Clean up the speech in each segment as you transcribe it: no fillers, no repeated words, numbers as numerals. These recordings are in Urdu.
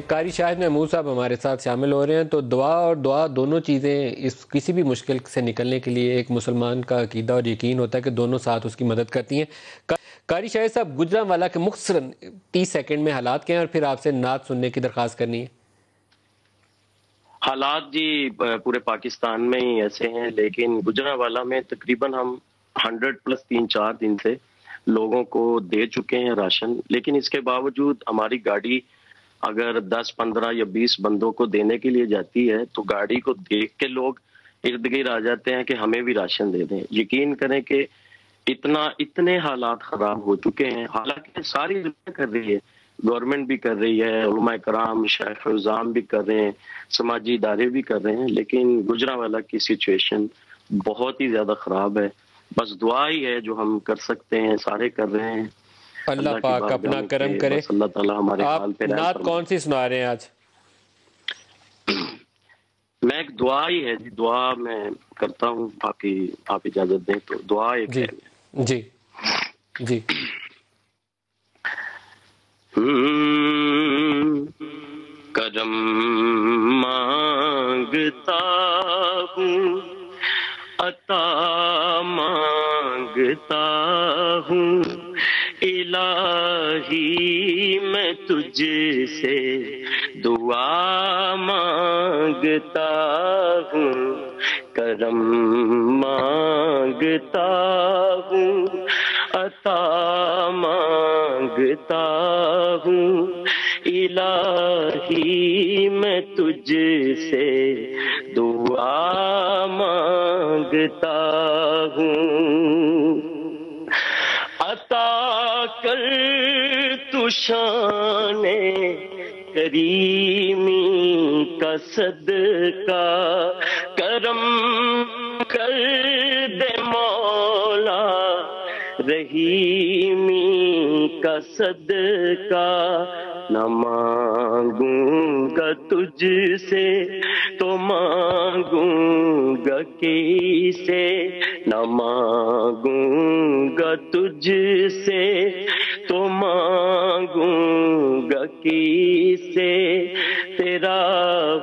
قاری شاہد محمود صاحب ہمارے ساتھ شامل ہو رہے ہیں. تو دعا اور دعا دونوں چیزیں اس کسی بھی مشکل سے نکلنے کے لیے ایک مسلمان کا عقیدہ اور یقین ہوتا ہے کہ دونوں ساتھ اس کی مدد کرتی ہیں. قاری شاہد صاحب، گجرانوالہ کے مختصر 30 سیکنڈ میں حالات کیا ہیں اور پھر آپ سے نعت سننے کی درخواست کرنی ہے. حالات جی پورے پاکستان میں ہی ایسے ہیں، لیکن گجرانوالہ میں تقریباً ہم 100+ 3-4 دن سے لوگوں کو دے چکے ہیں راشن. لیکن اس کے باوجود ہماری گاڑی اگر 10 15 یا 20 بندوں کو دینے کے لیے جاتی ہے تو گاڑی کو دیکھ کے لوگ ارد گرد آ جاتے ہیں کہ ہمیں بھی راشن دے دیں. یقین کریں کہ اتنے حالات خراب ہو چکے ہیں. حالانکہ ساری دنیا کر رہی ہے، گورنمنٹ بھی کر رہی ہے، علماء کرام شیخ الزام بھی کر رہے ہیں، سماجی ادارے بھی کر رہے ہیں، لیکن گجرانوالہ کی سچویشن بہت ہی زیادہ خراب ہے. بس دعا ہی ہے جو ہم کر سکتے ہیں، سارے کر رہے ہیں. اللہ کی پاک بارگاہ اپنا میں کرم کہ کرے. بس اللہ تعالی ہمارے حال پہ آپ رحم نعت فرمائے. کون سی سنا رہے ہیں آج؟ میں ایک دعا ہی ہے جی، دعا میں کرتا ہوں، باقی آپ اجازت دیں تو دعا ایک جی ہے. جی جی. کرم مانگتا ہوں، عطا مانگتا ہوں، الہی میں تجھ سے دعا مانگتا ہوں. کرم مانگتا ہوں، عطا مانگتا ہوں، الہی میں تجھ سے دعا مانگتا ہوں. عطا کر تو شان کریمی کا صدقہ، کرم کر دے مولا رحیمی کا صدقہ. نہ مانگوں گا تجھ سے تو مانگوں گا کس سے، نہ مانگوں گا تجھ سے تو مانگوں گا کس سے، تیرا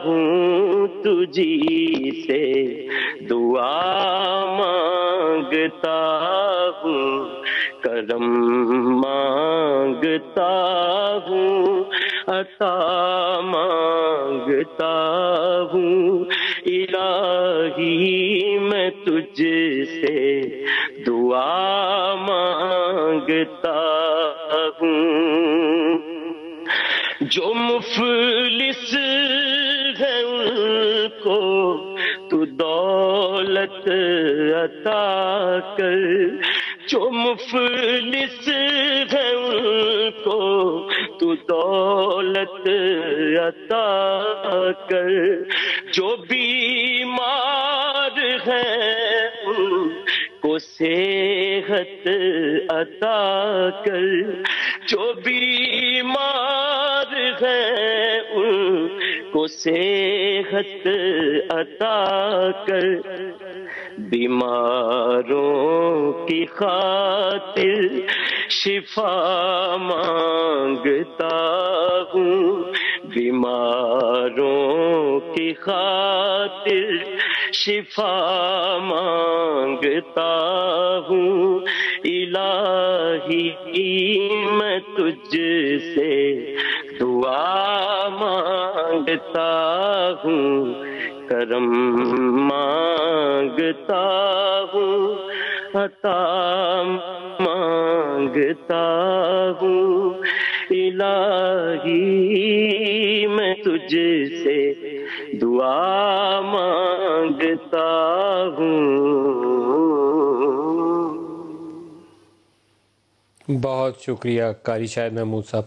ہوں تجھی سے دعا مانگتا ہوں. کرم مانگتا ہوں، عطا مانگتا ہوں، الہی میں تجھ سے دعا مانگتا ہوں. جو مفلس ہے ان کو تو دولت عطا کر، جو مفلس ہے ان کو تو دولت عطا کر، جو بیمار ہیں ان کو صحت عطا کر، جو بیمار ہیں ان کو صحت عطا کر. بیماروں کی خاطر شفا مانگتا ہوں، بیماروں کی خاطر شفا مانگتا ہوں، الہی میں تجھ سے دعا مانگتا ہوں. کرم مانگتا ہوں، عطا مانگتا ہوں، الہی میں تجھ سے دعا مانگتا ہوں. بہت شکریہ قاری شاہد محمود صاحب.